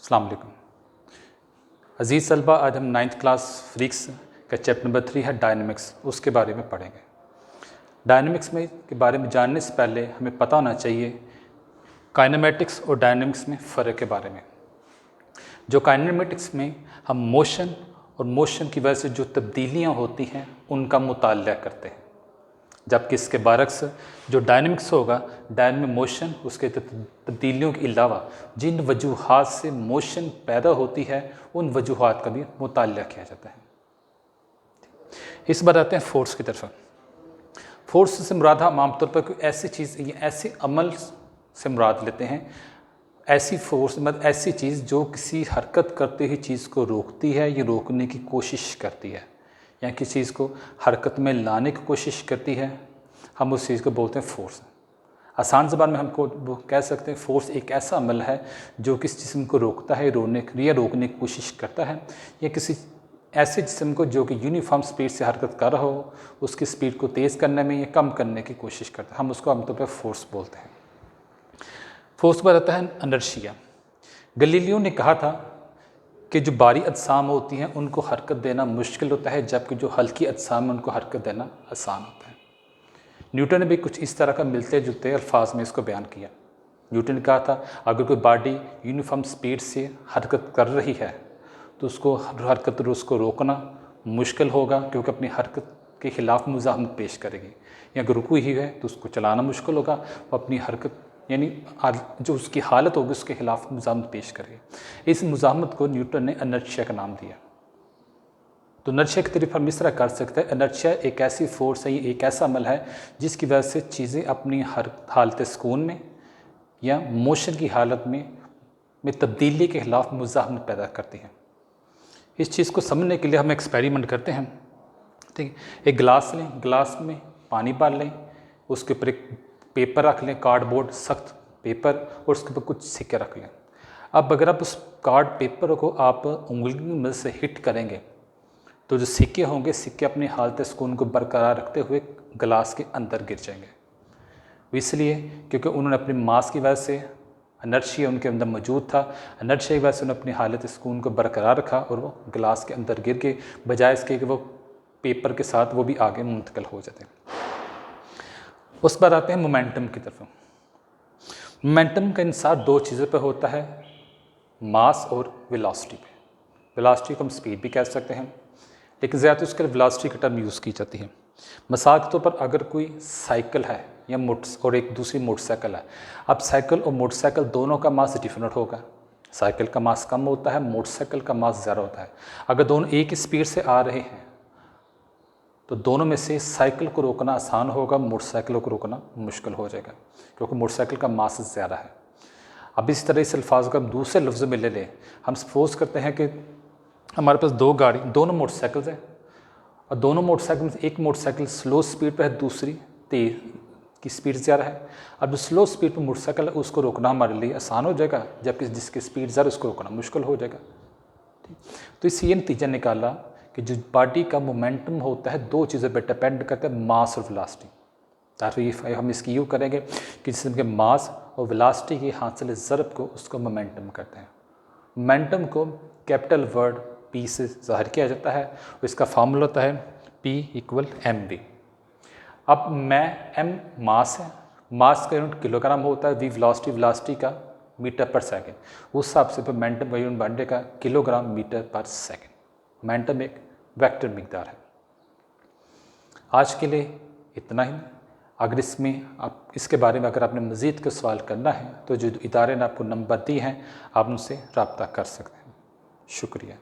अस्सलाम वालेकुम। अज़ीज़ तलबा, आज हम 9th क्लास फिज़िक्स का चैप्टर नंबर 3 है डायनेमिक्स, उसके बारे में पढ़ेंगे। डायनेमिक्स में के बारे में जानने से पहले हमें पता होना चाहिए काइनेमेटिक्स और डायनेमिक्स में फ़र्क के बारे में। जो काइनेमेटिक्स में हम मोशन और मोशन की वजह से जो तब्दीलियाँ होती हैं उनका मुताला करते हैं, जबकि इसके बरक्स जो डायनेमिक्स होगा, डायनेमिक मोशन उसके तब्दीलियों के अलावा जिन वजूहात से मोशन पैदा होती है उन वजूहात का भी मुताला किया जाता है। इस बार आते हैं फोर्स की तरफ। फोर्स से मुराद हम आमतौर पर कोई ऐसी चीज़ या ऐसे अमल से मुराद लेते हैं, ऐसी फोर्स मतलब ऐसी चीज़ जो किसी हरकत करते हुई चीज़ को रोकती है या रोकने की कोशिश करती है या किसी चीज़ को हरकत में लाने की कोशिश करती है, हम उस चीज़ को बोलते हैं फोर्स। आसान ज़बान में हमको वो कह सकते हैं फोर्स एक ऐसा अमल है जो किसी जिस्म को रोकता है रोकने की कोशिश करता है, या किसी ऐसे जिस्म को जो कि यूनिफॉर्म स्पीड से हरकत कर रहा हो उसकी स्पीड को तेज़ करने में या कम करने की कोशिश करता है, हम उसको आमतौर पर फोर्स बोलते हैं। फोर्स पर आता है इनर्शिया। गैलीलियो ने कहा था कि जो भारी अजसाम होती हैं उनको हरकत देना मुश्किल होता है, जबकि जो हल्की अजसाम है उनको हरकत देना आसान होता है। न्यूटन ने भी कुछ इस तरह का मिलते जुलते अल्फाज में इसको बयान किया। न्यूटन ने कहा था अगर कोई बॉडी यूनिफॉर्म स्पीड से हरकत कर रही है तो उसको रोकना मुश्किल होगा, क्योंकि अपनी हरकत के ख़िलाफ़ मुज़ाहमत पेश करेगी, या अगर रुकी हुई है तो उसको चलाना मुश्किल होगा, वो अपनी हरकत यानी जो उसकी हालत होगी उसके ख़िलाफ़ मुज़ाहमत पेश करेगी। इस मुज़ाहमत को न्यूटन ने इनर्शिया का नाम दिया। तो इनर्शिया की तरफ हम इस तरह कर सकते हैं, इनर्शिया एक ऐसी फोर्स है, ये एक ऐसा अमल है जिसकी वजह से चीज़ें अपनी हर हालत सुकून में या मोशन की हालत में तब्दीली के ख़िलाफ़ मुज़ाहमत पैदा करती हैं। इस चीज़ को समझने के लिए हम एक्सपेरिमेंट करते हैं। ठीक है, एक गिलास लें, गिलास में पानी डाल लें, उसके ऊपर एक पेपर रख लें, कार्डबोर्ड सख्त पेपर, और उसके ऊपर कुछ सिक्के रख लें। अब अगर आप उस कार्ड पेपर को आप उंगली की मदद से हिट करेंगे तो जो सिक्के होंगे, सिक्के अपनी हालत सुकून को बरकरार रखते हुए गिलास के अंदर गिर जाएंगे। इसलिए क्योंकि उन्होंने अपनी मास की वजह से इनर्शिया उनके अंदर मौजूद था, इनर्शिया की वजह से उन्होंने अपनी हालत सुकून को बरकरार रखा और वो गिलास के अंदर गिर के, बजाय इसके कि वो पेपर के साथ वो भी आगे मुंतकिल हो जाते हैं। उस पर आते हैं मोमेंटम की तरफ। मोमेंटम का इंसार दो चीज़ों पर होता है, मास और वेलोसिटी पे। वेलोसिटी को हम स्पीड भी कह सकते हैं, लेकिन ज़्यादातर उसके लिए वेलोसिटी का टर्म यूज़ की जाती है। मिसाल के तौर पर अगर कोई साइकिल है या और एक दूसरी मोटरसाइकिल है, अब साइकिल और मोटरसाइकिल दोनों का मास डिफरेंट होगा। साइकिल का मास कम होता है, मोटरसाइकिल का मास ज़्यादा होता है। अगर दोनों एक ही स्पीड से आ रहे हैं तो दोनों में से साइकिल को रोकना आसान होगा, मोटरसाइकिलों को रोकना मुश्किल हो जाएगा, क्योंकि मोटरसाइकिल का मास ज़्यादा है। अब इस तरह इस अल्फाज को हम दूसरे लफ्ज़ों में ले लें, हम सपोज़ करते हैं कि हमारे पास दोनों मोटरसाइकिल्स हैं, और दोनों मोटरसाइकिल में एक मोटरसाइकिल स्लो स्पीड पर है, दूसरी तेज़ की स्पीड ज़्यादा है। अब जो स्लो स्पीड पर मोटरसाइकिल है उसको रोकना हमारे लिए आसान हो जाएगा, जबकि जिसकी स्पीड ज़्यादा उसको रोकना मुश्किल हो जाएगा। ठीक, तो इससे ये नतीजा निकाला कि जो बॉडी का मोमेंटम होता है दो चीज़ों पर डिपेंड करता है, मास और वेलोसिटी। ताकि हम इसकी यूँ करेंगे कि जिसम के मास और वेलोसिटी की हासिल ज़रब को उसको मोमेंटम कहते हैं। मोमेंटम को कैपिटल वर्ड P से ज़ाहिर किया जाता है, और इसका फार्मूला होता है P = mv। अब m मास है, मास का यूनिट किलोग्राम होता है, v वेलोसिटी का मीटर पर सेकेंड, उस हिसाब से मोमेंटम का यूनिट बनने का किलोग्राम मीटर पर सेकेंड। मोमेंटम एक वेक्टर मिकदार है। आज के लिए इतना ही। अगर इसके बारे में अगर आपने मज़ीद का सवाल करना है तो जो इदारे ने आपको नंबर दी हैं आप उनसे रब्ता कर सकते हैं। शुक्रिया।